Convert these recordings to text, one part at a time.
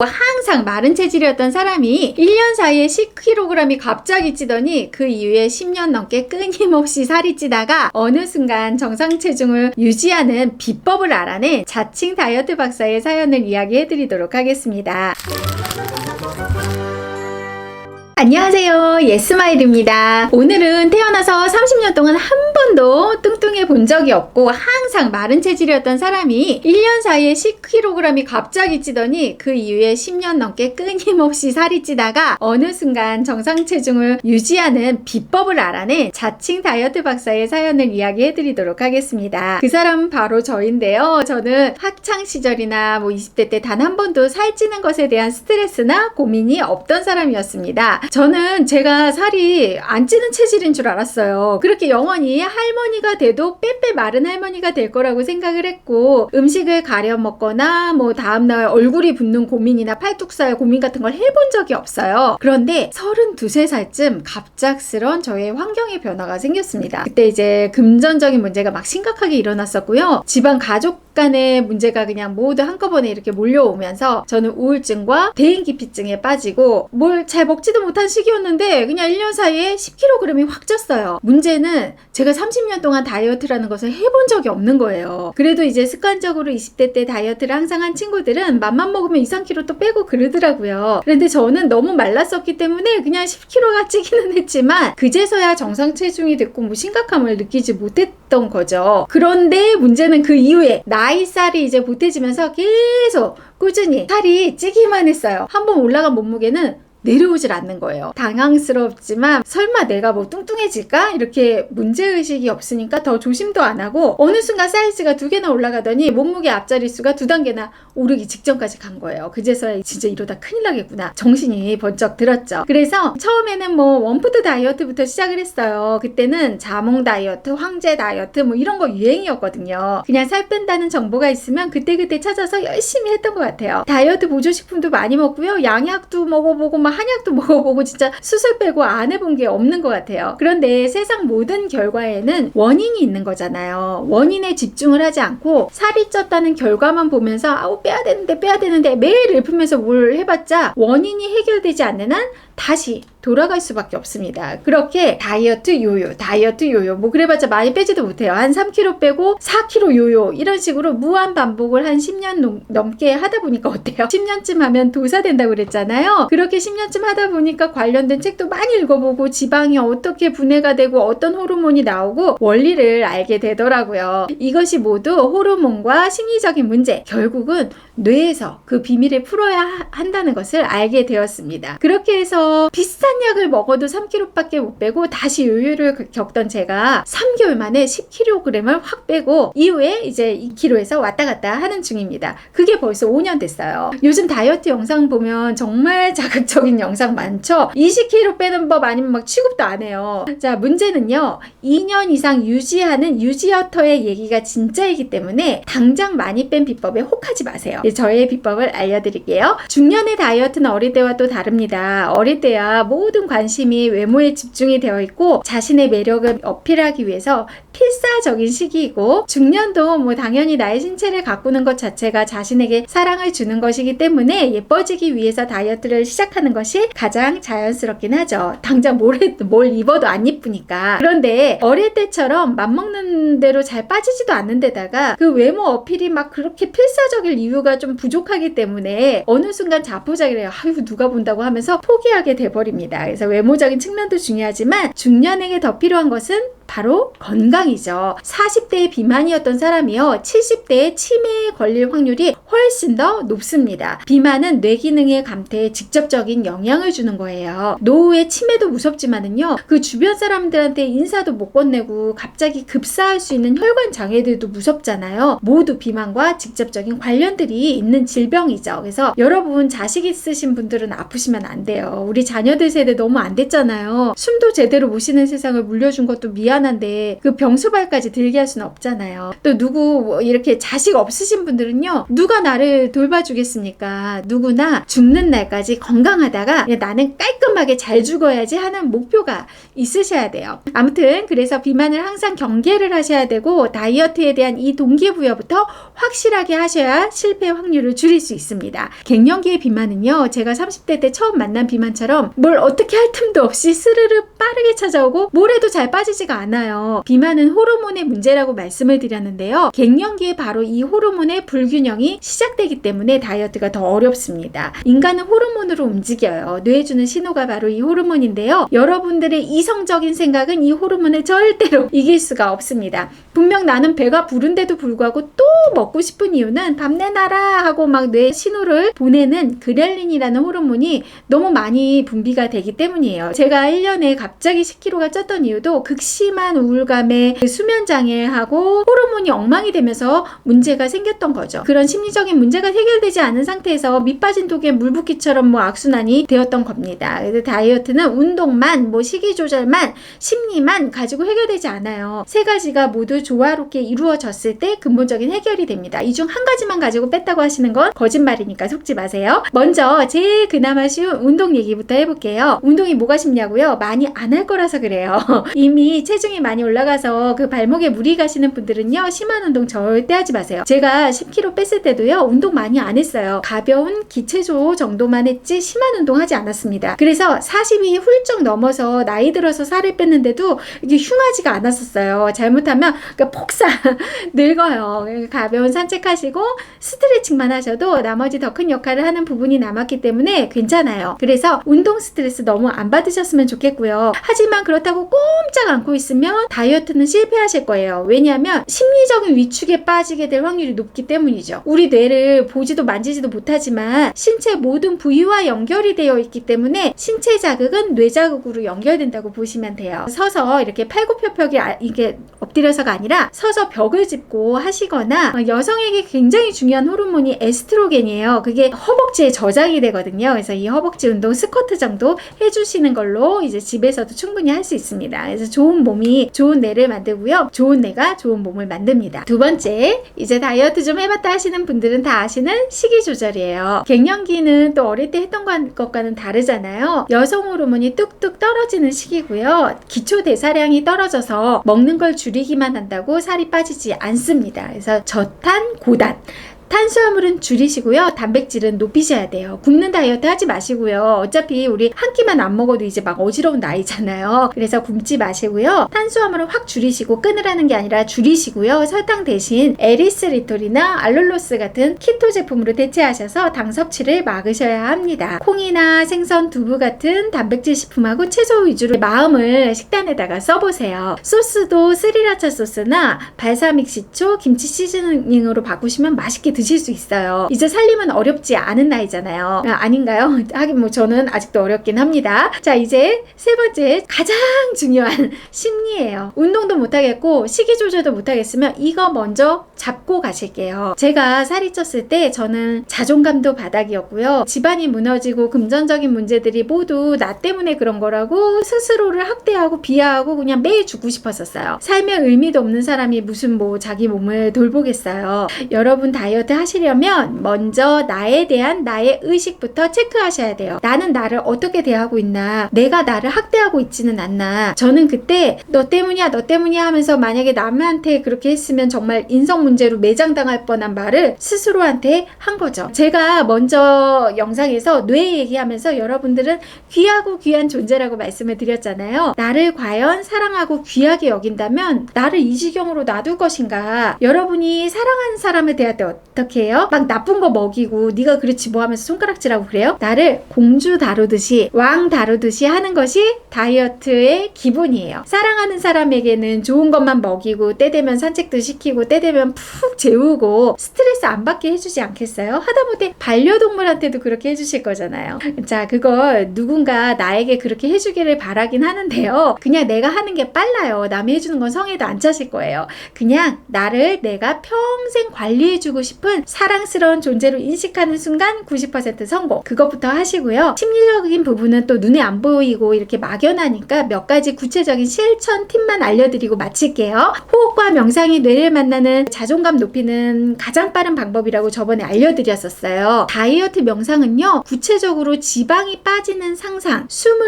항상 마른 체질이었던 사람이 1년 사이에 10kg이 갑자기 찌더니 그 이후에 10년 넘게 끊임없이 살이 찌다가 어느 순간 정상 체중을 유지하는 비법을 알아낸 자칭 다이어트 박사의 사연을 이야기해드리도록 하겠습니다. 안녕하세요, 예스마일입니다. 오늘은 태어나서 30년 동안 한 번도 뚱뚱해 본 적이 없고 항상 마른 체질이었던 사람이 1년 사이에 10kg이 갑자기 찌더니 그 이후에 10년 넘게 끊임없이 살이 찌다가 어느 순간 정상 체중을 유지하는 비법을 알아낸 자칭 다이어트 박사의 사연을 이야기해드리도록 하겠습니다. 그 사람은 바로 저인데요. 저는 학창 시절이나 20대 때 단 한 번도 살찌는 것에 대한 스트레스나 고민이 없던 사람이었습니다. 저는 제가 살이 안 찌는 체질인 줄 알았어요. 그렇게 영원히 할머니가 돼도 빼빼 마른 할머니가 될 거라고 생각을 했고, 음식을 가려 먹거나 다음날 얼굴이 붓는 고민이나 팔뚝살 고민 같은 걸 해본 적이 없어요. 그런데 32, 3살쯤 갑작스런 저의 환경의 변화가 생겼습니다. 그때 이제 금전적인 문제가 막 심각하게 일어났었고요. 집안 가족 간의 문제가 그냥 모두 한꺼번에 이렇게 몰려오면서 저는 우울증과 대인기피증에 빠지고 뭘 잘 먹지도 못한 시기였는데 그냥 1년 사이에 10kg이 확 쪘어요. 문제는 제가 30년 동안 다이어트라는 것을 해본 적이 없는 거예요. 그래도 이제 습관적으로 20대 때 다이어트를 항상 한 친구들은 맘만 먹으면 2, 3kg 또 빼고 그러더라고요. 그런데 저는 너무 말랐었기 때문에 그냥 10kg가 찌기는 했지만 그제서야 정상 체중이 됐고 심각함을 느끼지 못했던 거죠. 그런데 문제는 그 이후에 나이살이 이제 보태지면서 계속 꾸준히 살이 찌기만 했어요. 한번 올라간 몸무게는 내려오질 않는 거예요. 당황스럽지만 설마 내가 뚱뚱해질까? 이렇게 문제의식이 없으니까 더 조심도 안 하고 어느 순간 사이즈가 2개나 올라가더니 몸무게 앞자릿수가 2단계나 오르기 직전까지 간 거예요. 그제서야 진짜 이러다 큰일 나겠구나. 정신이 번쩍 들었죠. 그래서 처음에는 원푸드 다이어트부터 시작을 했어요. 그때는 자몽 다이어트, 황제 다이어트 이런 거 유행이었거든요. 그냥 살 뺀다는 정보가 있으면 그때그때 찾아서 열심히 했던 것 같아요. 다이어트 보조식품도 많이 먹고요. 양약도 먹어보고 한약도 먹어보고 진짜 수술 빼고 안 해본 게 없는 것 같아요. 그런데 세상 모든 결과에는 원인이 있는 거잖아요. 원인에 집중을 하지 않고 살이 쪘다는 결과만 보면서 빼야 되는데 매일 읊으면서 뭘 해봤자 원인이 해결되지 않는 한 다시 돌아갈 수밖에 없습니다. 그렇게 다이어트 요요 그래봤자 많이 빼지도 못해요. 한 3kg 빼고 4kg 요요 이런 식으로 무한 반복을 한 10년 넘게 하다 보니까 어때요? 10년쯤 하면 도사 된다고 그랬잖아요. 그렇게 10년쯤 하다 보니까 관련된 책도 많이 읽어보고 지방이 어떻게 분해가 되고 어떤 호르몬이 나오고 원리를 알게 되더라고요. 이것이 모두 호르몬과 심리적인 문제, 결국은 뇌에서 그 비밀을 풀어야 한다는 것을 알게 되었습니다. 그렇게 해서 비싼 약을 먹어도 3kg밖에 못 빼고 다시 요요를 겪던 제가 3개월 만에 10kg을 확 빼고 이후에 이제 2kg에서 왔다 갔다 하는 중입니다. 그게 벌써 5년 됐어요. 요즘 다이어트 영상 보면 정말 자극적인 영상 많죠? 20kg 빼는 법 아니면 취급도 안 해요. 자, 문제는요. 2년 이상 유지하는 유지어터의 얘기가 진짜이기 때문에 당장 많이 뺀 비법에 혹하지 마세요. 저의 비법을 알려드릴게요. 중년의 다이어트는 어릴 때와 또 다릅니다. 어릴 때야 모든 관심이 외모에 집중이 되어 있고 자신의 매력을 어필하기 위해서 필사적인 시기이고, 중년도 당연히 나의 신체를 가꾸는 것 자체가 자신에게 사랑을 주는 것이기 때문에 예뻐지기 위해서 다이어트를 시작하는 것이 가장 자연스럽긴 하죠. 당장 뭘 입어도 안 예쁘니까. 그런데 어릴 때처럼 맘먹는 대로 잘 빠지지도 않는 데다가 그 외모 어필이 그렇게 필사적일 이유가 좀 부족하기 때문에 어느 순간 자포자기를 해요. 누가 본다고 하면서 포기하게 돼버립니다. 그래서 외모적인 측면도 중요하지만 중년에게 더 필요한 것은 바로 건강이죠. 40대 비만이었던 사람이요, 70대에 치매에 걸릴 확률이 훨씬 더 높습니다. 비만은 뇌 기능의 감퇴에 직접적인 영향을 주는 거예요. 노후의 치매도 무섭지만은요, 그 주변 사람들한테 인사도 못 건네고 갑자기 급사할 수 있는 혈관 장애들도 무섭잖아요. 모두 비만과 직접적인 관련들이 있는 질병이죠. 그래서 여러분 자식 있으신 분들은 아프시면 안 돼요. 우리 자녀들 세대 너무 안 됐잖아요. 숨도 제대로 못 쉬는 세상을 물려준 것도 미안 불안한데 그 병수발까지 들게 할 수는 없잖아요. 또 누구 뭐 이렇게 자식 없으신 분들은요, 누가 나를 돌봐주겠습니까? 누구나 죽는 날까지 건강하다가 나는 깔끔하게 잘 죽어야지 하는 목표가 있으셔야 돼요. 아무튼 그래서 비만을 항상 경계를 하셔야 되고, 다이어트에 대한 이 동기부여부터 확실하게 하셔야 실패 확률을 줄일 수 있습니다. 갱년기의 비만은요, 제가 30대 때 처음 만난 비만처럼 뭘 어떻게 할 틈도 없이 스르르 빠르게 찾아오고 뭘 해도 잘 빠지지가 않아요. 비만은 호르몬의 문제라고 말씀을 드렸는데요, 갱년기에 바로 이 호르몬의 불균형이 시작되기 때문에 다이어트가 더 어렵습니다. 인간은 호르몬으로 움직여요. 뇌에 주는 신호가 바로 이 호르몬인데요, 여러분들의 이성적인 생각은 이 호르몬을 절대로 이길 수가 없습니다. 분명 나는 배가 부른데도 불구하고 또 먹고 싶은 이유는 밥 내놔라 하고 막 뇌에 신호를 보내는 그렐린이라는 호르몬이 너무 많이 분비가 되기 때문이에요. 제가 1년에 갑자기 10kg가 쪘던 이유도 극심한 우울감에 수면장애하고 호르몬이 엉망이 되면서 문제가 생겼던 거죠. 그런 심리적인 문제가 해결되지 않은 상태에서 밑 빠진 독에 물 붓기처럼 악순환이 되었던 겁니다. 그래서 다이어트는 운동만, 식이 조절만, 심리만 가지고 해결되지 않아요. 세 가지가 모두 조화롭게 이루어졌을 때 근본적인 해결이 됩니다. 이 중 한 가지만 가지고 뺐다고 하시는 건 거짓말이니까 속지 마세요. 먼저 제일 그나마 쉬운 운동 얘기부터 해볼게요. 운동이 뭐가 쉽냐고요? 많이 안 할 거라서 그래요. 이미 체중이 많이 올라가서 그 발목에 무리 가시는 분들은요, 심한 운동 절대 하지 마세요. 제가 10kg 뺐을 때도요, 운동 많이 안 했어요. 가벼운 기체조 정도만 했지 심한 운동 하지 않았습니다. 그래서 40이 훌쩍 넘어서 나이 들어서 살을 뺐는데도 이게 흉하지가 않았었어요. 잘못하면 폭사 늙어요. 가벼운 산책하시고 스트레칭만 하셔도 나머지 더 큰 역할을 하는 부분이 남았기 때문에 괜찮아요. 그래서 운동 스트레스 너무 안 받으셨으면 좋겠고요. 하지만 그렇다고 꼼짝 않고 있으면 다이어트는 실패하실 거예요. 왜냐하면 심리적인 위축에 빠지게 될 확률이 높기 때문이죠. 우리 뇌를 보지도 만지지도 못하지만 신체 모든 부위와 연결이 되어 있기 때문에 신체 자극은 뇌 자극으로 연결된다고 보시면 돼요. 서서 이렇게 팔굽혀펴기 이게 엎드려서가 아니라 서서 벽을 짚고 하시거나, 여성에게 굉장히 중요한 호르몬이 에스트로겐이에요. 그게 허벅지에 저장이 되거든요. 그래서 이 허벅지 운동 스쿼트 정도 해주시는 걸로 이제 집에서도 충분히 할 수 있습니다. 그래서 좋은 몸이 좋은 뇌를 만들고요, 좋은 뇌가 좋은 몸을 만듭니다. 두 번째, 이제 다이어트 좀 해봤다 하시는 분들은 다 아시는 식이 조절이에요. 갱년기는 또 어릴 때 했던 것과는 다르잖아요. 여성 호르몬이 뚝뚝 떨어지는 시기고요, 기초 대사량이 떨어져서 먹는 걸 줄이기만 한다고 살이 빠지지 않습니다. 그래서 저탄 고단, 탄수화물은 줄이시고요, 단백질은 높이셔야 돼요. 굶는 다이어트 하지 마시고요. 어차피 우리 한 끼만 안 먹어도 이제 막 어지러운 나이잖아요. 그래서 굶지 마시고요, 탄수화물은 확 줄이시고, 끊으라는 게 아니라 줄이시고요, 설탕 대신 에리스리톨이나 알룰로스 같은 키토 제품으로 대체하셔서 당 섭취를 막으셔야 합니다. 콩이나 생선, 두부 같은 단백질 식품하고 채소 위주로 마음을 식단에다가 써보세요. 소스도 스리라차 소스나 발사믹 식초, 김치 시즈닝으로 바꾸시면 맛있게 드실 수 있어요. 이제 살림은 어렵지 않은 나이잖아요. 아닌가요? 하긴 저는 아직도 어렵긴 합니다. 자, 이제 세 번째, 가장 중요한 심리예요. 운동도 못하겠고 식이 조절도 못하겠으면 이거 먼저 잡고 가실게요. 제가 살이 쪘을 때 저는 자존감도 바닥이었고요, 집안이 무너지고 금전적인 문제들이 모두 나 때문에 그런 거라고 스스로를 학대하고 비하하고 그냥 매일 죽고 싶었었어요. 삶에 의미도 없는 사람이 무슨 자기 몸을 돌보겠어요. 여러분 다이어트 하시려면 먼저 나에 대한 나의 의식부터 체크하셔야 돼요. 나는 나를 어떻게 대하고 있나, 내가 나를 학대하고 있지는 않나. 저는 그때 너 때문이야 너 때문이야 하면서 만약에 남한테 그렇게 했으면 정말 인성 문제로 매장당할 뻔한 말을 스스로한테 한 거죠. 제가 먼저 영상에서 뇌 얘기하면서 여러분들은 귀하고 귀한 존재라고 말씀을 드렸잖아요. 나를 과연 사랑하고 귀하게 여긴다면 나를 이 지경으로 놔둘 것인가. 여러분이 사랑하는 사람을 대할 때 어떻게 해요? 막 나쁜 거 먹이고 네가 그렇지 뭐 하면서 손가락질하고 그래요? 나를 공주 다루듯이, 왕 다루듯이 하는 것이 다이어트의 기본이에요. 사랑하는 사람에게는 좋은 것만 먹이고 때 되면 산책도 시키고 때 되면 푹 재우고 스트레스 안 받게 해주지 않겠어요? 하다못해 반려동물한테도 그렇게 해주실 거잖아요. 자, 그걸 누군가 나에게 그렇게 해주기를 바라긴 하는데요, 그냥 내가 하는 게 빨라요. 남이 해주는 건 성에도 안 차실 거예요. 그냥 나를 내가 평생 관리해주고 싶은 방법은 사랑스러운 존재로 인식하는 순간 90% 성공. 그것부터 하시고요. 심리적인 부분은 또 눈에 안 보이고 이렇게 막연하니까 몇 가지 구체적인 실천 팁만 알려드리고 마칠게요. 호흡과 명상이 뇌를 만나는 자존감 높이는 가장 빠른 방법이라고 저번에 알려드렸었어요. 다이어트 명상은요, 구체적으로 지방이 빠지는 상상, 숨을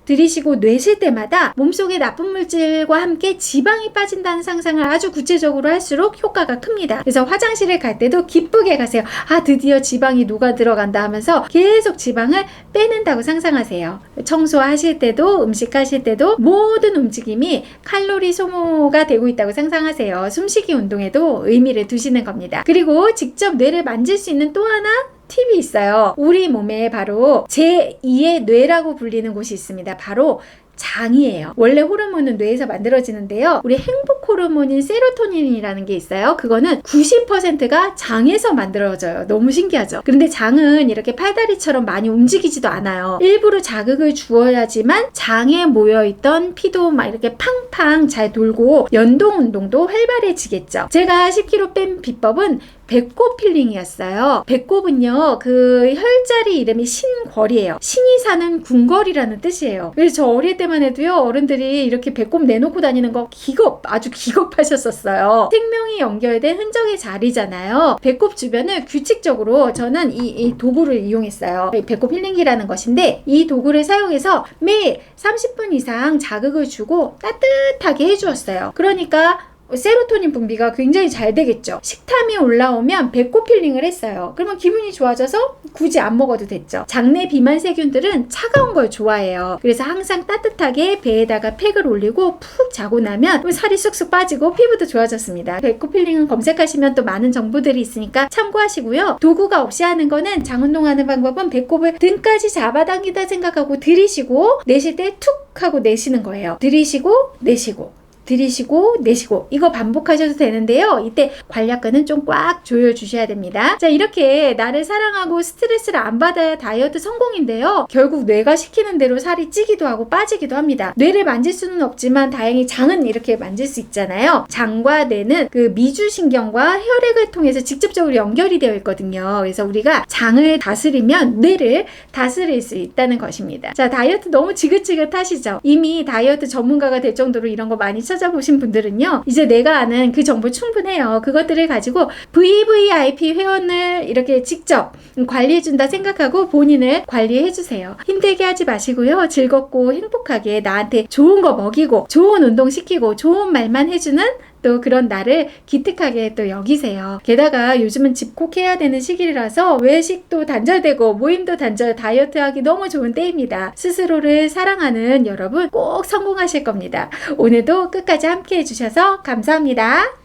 들이쉬고 내쉴 때마다 몸속의 나쁜 물질과 함께 지방이 빠진다는 상상을 아주 구체적으로 할수록 효과가 큽니다. 그래서 화장실에 갈 때도 기쁘게 가세요. 아, 드디어 지방이 녹아 들어간다 하면서 계속 지방을 빼낸다고 상상하세요. 청소하실 때도 음식하실 때도 모든 움직임이 칼로리 소모가 되고 있다고 상상하세요. 숨쉬기 운동에도 의미를 두시는 겁니다. 그리고 직접 뇌를 만질 수 있는 또 하나 팁이 있어요. 우리 몸에 바로 제2의 뇌라고 불리는 곳이 있습니다. 바로 장이에요. 원래 호르몬은 뇌에서 만들어지는데요. 우리 행복 호르몬인 세로토닌이라는 게 있어요. 그거는 90%가 장에서 만들어져요. 너무 신기하죠? 그런데 장은 이렇게 팔다리처럼 많이 움직이지도 않아요. 일부러 자극을 주어야지만 장에 모여있던 피도 막 이렇게 팡팡 잘 돌고 연동 운동도 활발해지겠죠. 제가 10kg 뺀 비법은 배꼽 필링이었어요. 배꼽은요, 그 혈자리 이름이 신궐이에요. 신이 사는 궁궐이라는 뜻이에요. 그래서 저 어릴 때만 해도요, 어른들이 이렇게 배꼽 내놓고 다니는 거 아주 기겁하셨었어요. 생명이 연결된 흔적의 자리잖아요. 배꼽 주변을 규칙적으로 저는 이 도구를 이용했어요. 배꼽 힐링기라는 것인데, 이 도구를 사용해서 매일 30분 이상 자극을 주고 따뜻하게 해주었어요. 그러니까 세로토닌 분비가 굉장히 잘 되겠죠. 식탐이 올라오면 배꼽 필링을 했어요. 그러면 기분이 좋아져서 굳이 안 먹어도 됐죠. 장내 비만 세균들은 차가운 걸 좋아해요. 그래서 항상 따뜻하게 배에다가 팩을 올리고 푹 자고 나면 살이 쑥쑥 빠지고 피부도 좋아졌습니다. 배꼽 필링은 검색하시면 또 많은 정보들이 있으니까 참고하시고요. 도구가 없이 하는 거는 장 운동하는 방법은 배꼽을 등까지 잡아당기다 생각하고 들이쉬고 내쉴 때 툭 하고 내쉬는 거예요. 들이쉬고 내쉬고 들이쉬고 내쉬고 이거 반복하셔도 되는데요. 이때 관략근은 좀 꽉 조여주셔야 됩니다. 자, 이렇게 나를 사랑하고 스트레스를 안 받아야 다이어트 성공인데요. 결국 뇌가 시키는 대로 살이 찌기도 하고 빠지기도 합니다. 뇌를 만질 수는 없지만 다행히 장은 이렇게 만질 수 있잖아요. 장과 뇌는 그 미주신경과 혈액을 통해서 직접적으로 연결이 되어 있거든요. 그래서 우리가 장을 다스리면 뇌를 다스릴 수 있다는 것입니다. 자, 다이어트 너무 지긋지긋하시죠? 이미 다이어트 전문가가 될 정도로 이런 거 많이 찾아보신 분들은요, 이제 내가 아는 그 정보 충분해요. 그것들을 가지고 VVIP 회원을 이렇게 직접 관리해준다 생각하고 본인을 관리해주세요. 힘들게 하지 마시고요. 즐겁고 행복하게 나한테 좋은 거 먹이고 좋은 운동 시키고 좋은 말만 해주는 또 그런 나를 기특하게 또 여기세요. 게다가 요즘은 집콕해야 되는 시기라서 외식도 단절되고 모임도 단절, 다이어트 하기 너무 좋은 때입니다. 스스로를 사랑하는 여러분 꼭 성공하실 겁니다. 오늘도 끝까지 함께 해주셔서 감사합니다.